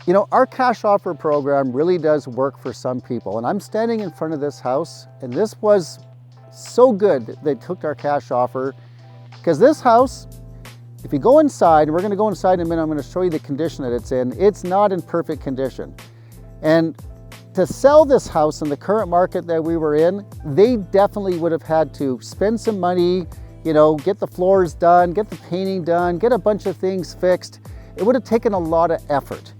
You know, our cash offer program really does work for some people. And I'm standing in front of this house, and this was so good that they took our cash offer, because this house, if you go inside, and we're gonna go inside in a minute, I'm gonna show you the condition that it's in. It's not in perfect condition. And to sell this house in the current market that we were in, they definitely would have had to spend some money, you know, get the floors done, get the painting done, get a bunch of things fixed. It would have taken a lot of effort.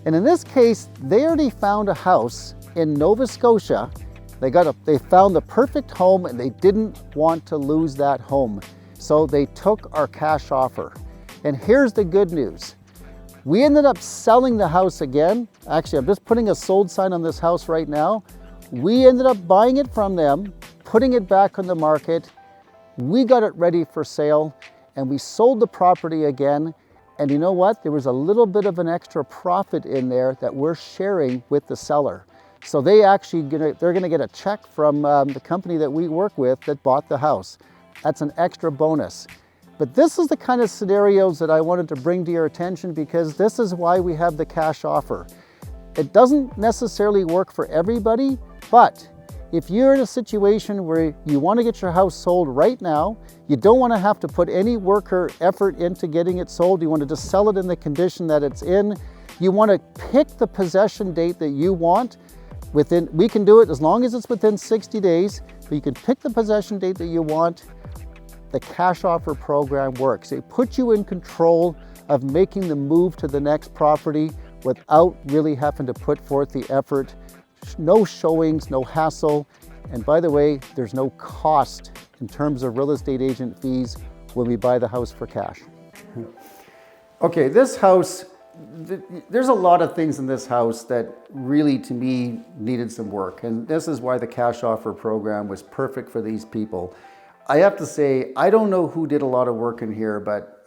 And in this case, they already found a house in Nova Scotia. They found the perfect home, and they didn't want to lose that home. So they took our cash offer. And here's the good news. We ended up selling the house again. Actually, I'm just putting a sold sign on this house right now. We ended up buying it from them, putting it back on the market. We got it ready for sale, and we sold the property again. And you know what? There was a little bit of an extra profit in there that we're sharing with the seller. So they're gonna get a check from the company that we work with that bought the house. That's an extra bonus. But this is the kind of scenarios that I wanted to bring to your attention, because this is why we have the cash offer. It doesn't necessarily work for everybody, but if you're in a situation where you want to get your house sold right now, you don't want to have to put any work or effort into getting it sold, you want to just sell it in the condition that it's in, you want to pick the possession date that you want, we can do it as long as it's within 60 days, but you can pick the possession date that you want. The cash offer program works. It puts you in control of making the move to the next property without really having to put forth the effort. No showings, no hassle. And by the way, there's no cost in terms of real estate agent fees when we buy the house for cash. Okay, this house, there's a lot of things in this house that really, to me, needed some work. And this is why the cash offer program was perfect for these people. I have to say, I don't know who did a lot of work in here, but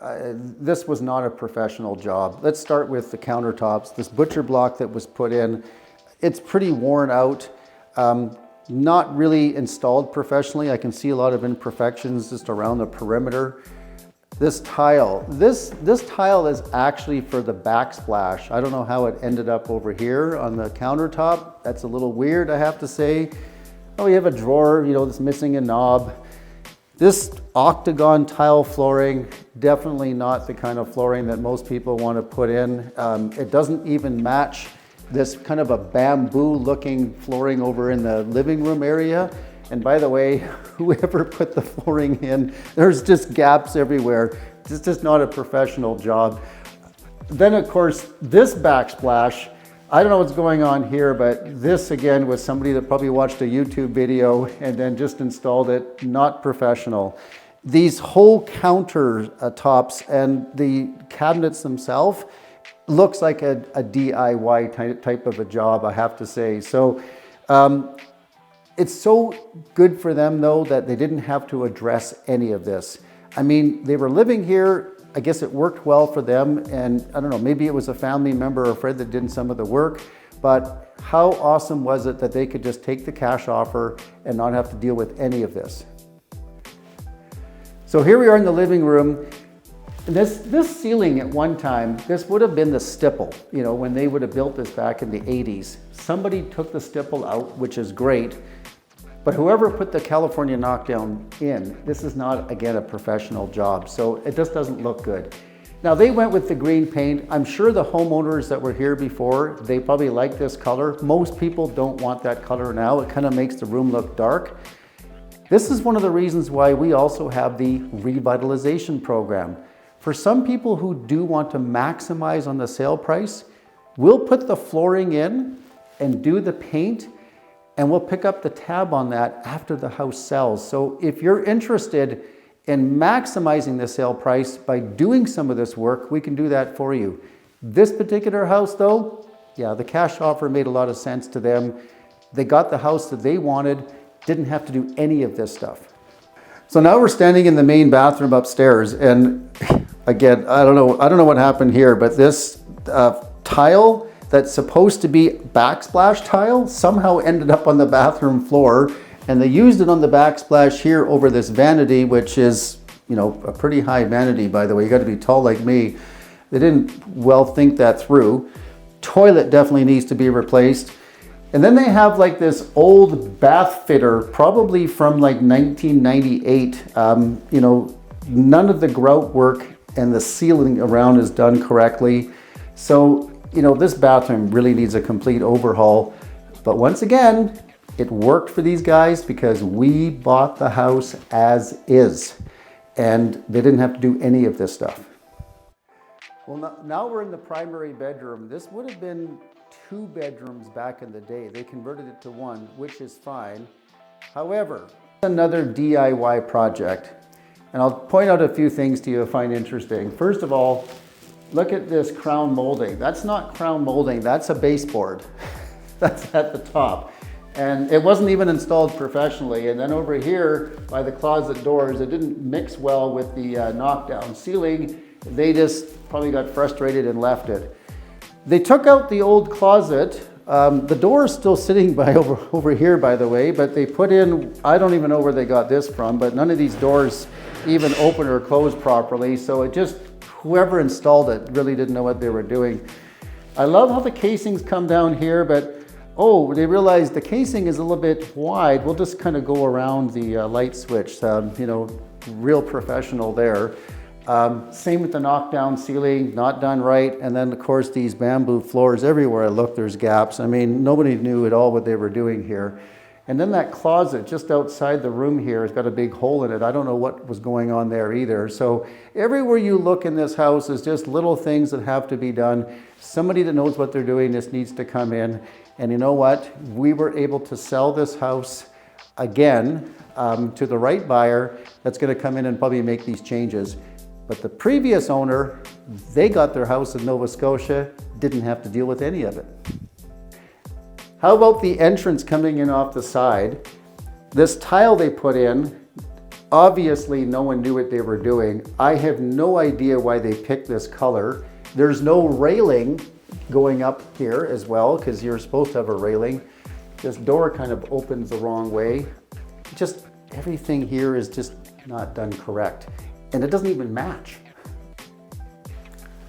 this was not a professional job. Let's start with the countertops. This butcher block that was put in, it's pretty worn out, not really installed professionally. I can see a lot of imperfections just around the perimeter. This tile, this tile is actually for the backsplash. I don't know how it ended up over here on the countertop. That's a little weird, I have to say. Oh, you have a drawer, you know, that's missing a knob. This octagon tile flooring, definitely not the kind of flooring that most people want to put in. It doesn't even match this kind of a bamboo looking flooring over in the living room area. And by the way, whoever put the flooring in, there's just gaps everywhere. It's just not a professional job. Then of course, this backsplash, I don't know what's going on here, but this again was somebody that probably watched a YouTube video and then just installed it, not professional. These whole counter tops and the cabinets themselves looks like a DIY type of a job, I have to say. So it's so good for them though that they didn't have to address any of this. I mean, they were living here. I guess it worked well for them, and I don't know, maybe it was a family member or a friend that did some of the work, but how awesome was it that they could just take the cash offer and not have to deal with any of this. So here we are in the living room. This ceiling at one time, this would have been the stipple, you know, when they would have built this back in the 80s. Somebody took the stipple out, which is great. But whoever put the California knockdown in, this is not, again, a professional job, so it just doesn't look good. Now they went with the green paint. I'm sure the homeowners that were here before, they probably like this color. Most people don't want that color now. It kind of makes the room look dark. This is one of the reasons why we also have the revitalization program. For some people who do want to maximize on the sale price, we'll put the flooring in and do the paint, and we'll pick up the tab on that after the house sells. So if you're interested in maximizing the sale price by doing some of this work, we can do that for you. This particular house though, yeah, the cash offer made a lot of sense to them. They got the house that they wanted, didn't have to do any of this stuff. So now we're standing in the main bathroom upstairs, and again, I don't know what happened here, but this tile that's supposed to be backsplash tile somehow ended up on the bathroom floor, and they used it on the backsplash here over this vanity, which is, you know, a pretty high vanity, by the way. You got to be tall like me. They didn't well think that through. Toilet definitely needs to be replaced. And then they have like this old bath fitter, probably from like 1998. You know, none of the grout work and the sealing around is done correctly. So, you know, this bathroom really needs a complete overhaul. But once again, it worked for these guys because we bought the house as is, and they didn't have to do any of this stuff. Well, now we're in the primary bedroom. This would have been 2 bedrooms back in the day. They converted it to 1, which is fine. However, another DIY project. And I'll point out a few things to you I find interesting. First of all, look at this crown molding. That's not crown molding, that's a baseboard. That's at the top. And it wasn't even installed professionally. And then over here by the closet doors, it didn't mix well with the knockdown ceiling. They just probably got frustrated and left it. They took out the old closet. The door is still sitting over here, by the way, but they put in, I don't even know where they got this from, but none of these doors even open or close properly. So it just, whoever installed it really didn't know what they were doing. I love how the casings come down here, but oh, they realized the casing is a little bit wide. We'll just kind of go around the light switch. You know, real professional there. Same with the knockdown ceiling, not done right. And then of course these bamboo floors, everywhere I look there's gaps. I mean, nobody knew at all what they were doing here. And then that closet just outside the room here has got a big hole in it. I don't know what was going on there either. So everywhere you look in this house is just little things that have to be done. Somebody that knows what they're doing, this needs to come in. And you know what? We were able to sell this house again to the right buyer that's going to come in and probably make these changes. But the previous owner, they got their house in Nova Scotia, didn't have to deal with any of it. How about the entrance coming in off the side? This tile they put in, obviously no one knew what they were doing. I have no idea why they picked this color. There's no railing going up here as well, because you're supposed to have a railing. This door kind of opens the wrong way. Just everything here is just not done correct. And it doesn't even match.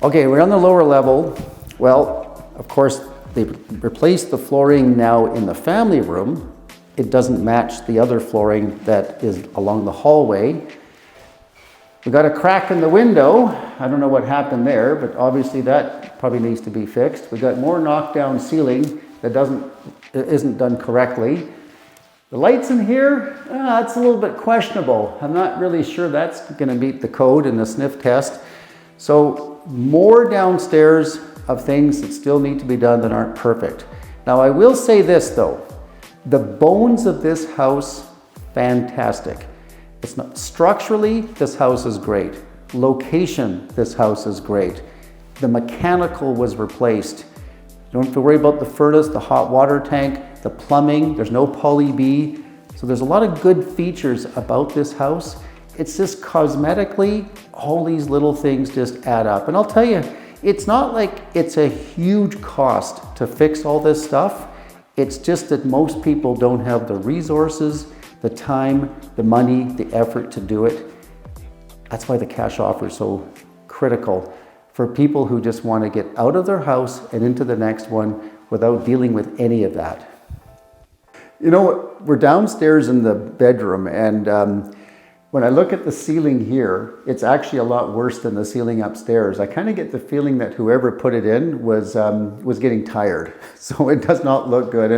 Okay, we're on the lower level. Well, of course, they've replaced the flooring now in the family room. It doesn't match the other flooring that is along the hallway. We got a crack in the window. I don't know what happened there, but obviously that probably needs to be fixed. We got more knockdown ceiling that isn't done correctly. The lights in here, it's a little bit questionable. I'm not really sure that's going to meet the code in the sniff test. So more downstairs of things that still need to be done that aren't perfect. Now I will say this though, the bones of this house, fantastic. It's not structurally, this house is great. Location, this house is great. The mechanical was replaced. You don't have to worry about the furnace, the hot water tank, the plumbing, there's no poly B. So there's a lot of good features about this house. It's just cosmetically, all these little things just add up. And I'll tell you, it's not like it's a huge cost to fix all this stuff. It's just that most people don't have the resources, the time, the money, the effort to do it. That's why the cash offer is so critical for people who just want to get out of their house and into the next one without dealing with any of that. You know, we're downstairs in the bedroom, and when I look at the ceiling here, it's actually a lot worse than the ceiling upstairs. I kind of get the feeling that whoever put it in was getting tired. So it does not look good.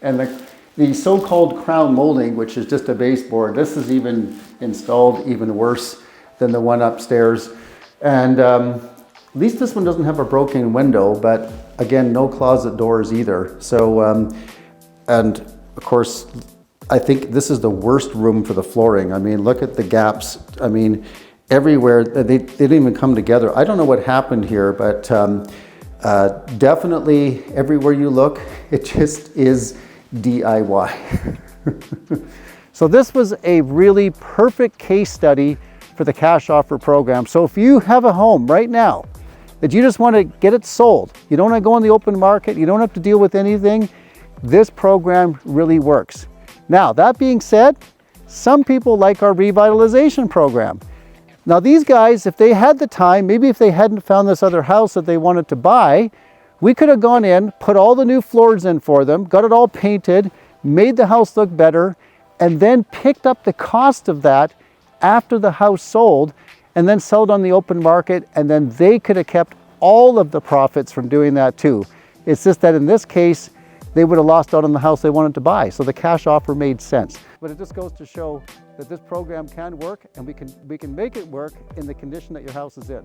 And the so-called crown molding, which is just a baseboard, this is even installed even worse than the one upstairs. And at least this one doesn't have a broken window, but again, no closet doors either. So, and of course, I think this is the worst room for the flooring. I mean, look at the gaps. I mean, everywhere, they didn't even come together. I don't know what happened here, but definitely everywhere you look, it just is DIY. So this was a really perfect case study for the cash offer program. So if you have a home right now that you just want to get it sold, you don't want to go on the open market, you don't have to deal with anything, this program really works. Now, that being said, some people like our revitalization program. Now these guys, if they had the time, maybe if they hadn't found this other house that they wanted to buy, We could have gone in, put all the new floors in for them, got it all painted, made the house look better, and then picked up the cost of that after the house sold, and then sell it on the open market, and then they could have kept all of the profits from doing that too. It's just that in this case, they would have lost out on the house they wanted to buy. So the cash offer made sense. But it just goes to show that this program can work, and we can make it work in the condition that your house is in.